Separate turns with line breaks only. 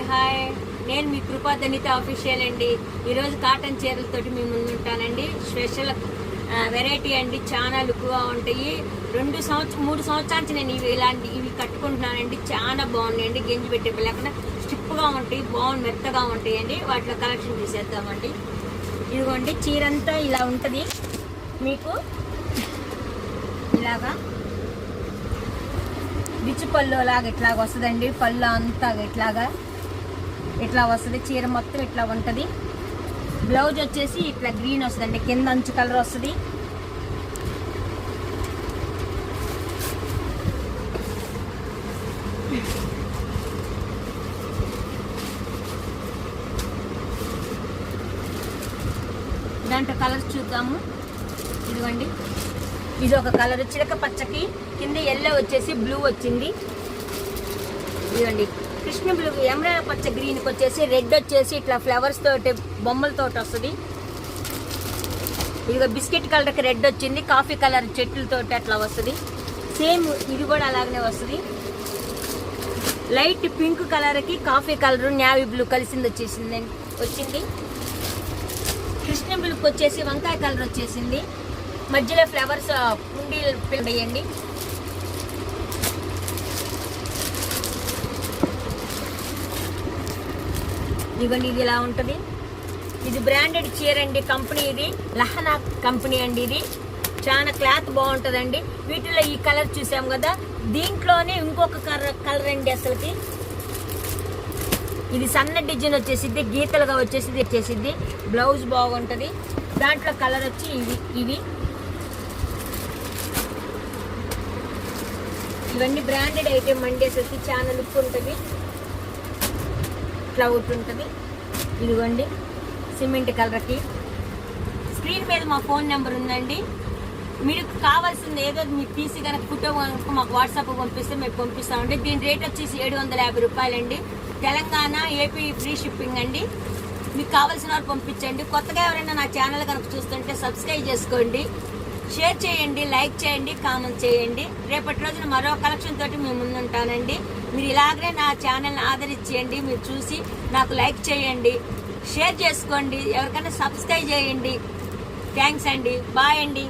Hi, నేను మీ కృపాధనిత official అండి. ఈరోజు కాటన్ చీరలతోటి మీ ముందు ఉంటానండి. స్పెషల్ వెరైటీ అండి, చాలా లుక్గా ఉంటాయి. 3 సంవత్సరాల నుంచి నేను ఇవి కట్టుకుంటున్నానండి. చాలా బాగున్నాయండి. గెంజి పెట్టే లేకుండా స్టిప్గా ఉంటాయి, మెత్తగా ఉంటాయండి. వాటిలో కలెక్షన్ తీసేద్దామండి. ఇదిగోండి, చీరంతా ఇలా ఉంటుంది. మీకు ఇలాగా రిచ్ పళ్ళు లాగా ఇట్లాగా వస్తుందండి. పళ్ళు అంతా ఇట్లా వస్తుంది. చీర మొత్తం ఇట్లా ఉంటుంది. బ్లౌజ్ వచ్చేసి ఇట్లా గ్రీన్ వస్తుందండి, కింద అంచు కలర్ వస్తుంది. దాంట్లో కలర్స్ చూద్దాము. ఇదిగోండి, ఇది ఒక కలర్ చిలక పచ్చకి, కింద ఎల్లో వచ్చేసి బ్లూ వచ్చింది. ఇదిగోండి, కృష్ణ బ్లూ, ఎమరా పచ్చ గ్రీన్కి వచ్చేసి రెడ్ వచ్చేసి ఇట్లా ఫ్లవర్స్ తోటి బొమ్మలతోటి వస్తుంది. ఇదిగో బిస్కెట్ కలర్కి రెడ్ వచ్చింది, కాఫీ కలర్ చెట్లతోటి అట్లా వస్తుంది. సేమ్ ఇది కూడా అలాగనే వస్తుంది. లైట్ పింక్ కలర్కి కాఫీ కలర్ నేవీ బ్లూ కలిసింది వచ్చింది. కృష్ణ బ్లూకి వచ్చేసి వంకాయ కలర్ వచ్చేసింది. మధ్యలో ఫ్లవర్స్ కుండీలు వేయండి. ఇదిగోండి, ఇది ఇలా ఉంటుంది. ఇది బ్రాండెడ్ చీర అండి. కంపెనీ ఇది లహనా కంపెనీ అండి. ఇది చాలా క్లాత్ బాగుంటుందండి. వీటిలో ఈ కలర్ చూసాం కదా, దీంట్లోనే ఇంకొక కలర్ అండి. అసలుకి ఇది సన్న డిజైన్ వచ్చేసిద్ది, గీతలుగా వచ్చేసిద్ది. బ్లౌజ్ బాగుంటుంది. దాంట్లో కలర్ వచ్చి ఇవన్నీ బ్రాండెడ్ ఐటమ్ అండి. అసలు చాలా లుక్ ఉంటుంది. ఇట్లా ఉంటుంది. ఇదిగోండి, సిమెంట్ కలర్కి. స్క్రీన్ మీద మా ఫోన్ నెంబర్ ఉందండి. మీకు కావాల్సింది ఏదో మీ పీసీ కనుక ఫోటో కనుక మాకు వాట్సాప్ పంపిస్తే మేము పంపిస్తామండి. దీని రేట్ వచ్చేసి 750 రూపాయలండి. తెలంగాణ, ఏపీ ఫ్రీ షిప్పింగ్ అండి. మీకు కావాల్సిన వారు పంపించండి. కొత్తగా ఎవరైనా నా ఛానల్ కనుక చూస్తుంటే సబ్స్క్రైబ్ చేసుకోండి, షేర్ చేయండి, లైక్ చేయండి, కామెంట్ చేయండి. రేపటి రోజున మరో కలెక్షన్ తోటి మేము ముందుంటానండి. మీరు ఇలాగనే నా ఛానల్ని ఆదరించేయండి. మీరు చూసి నాకు లైక్ చేయండి, షేర్ చేసుకోండి, ఎవరికైనా సబ్స్క్రైబ్ చేయండి. థ్యాంక్స్ అండి. బాయ్ అండి.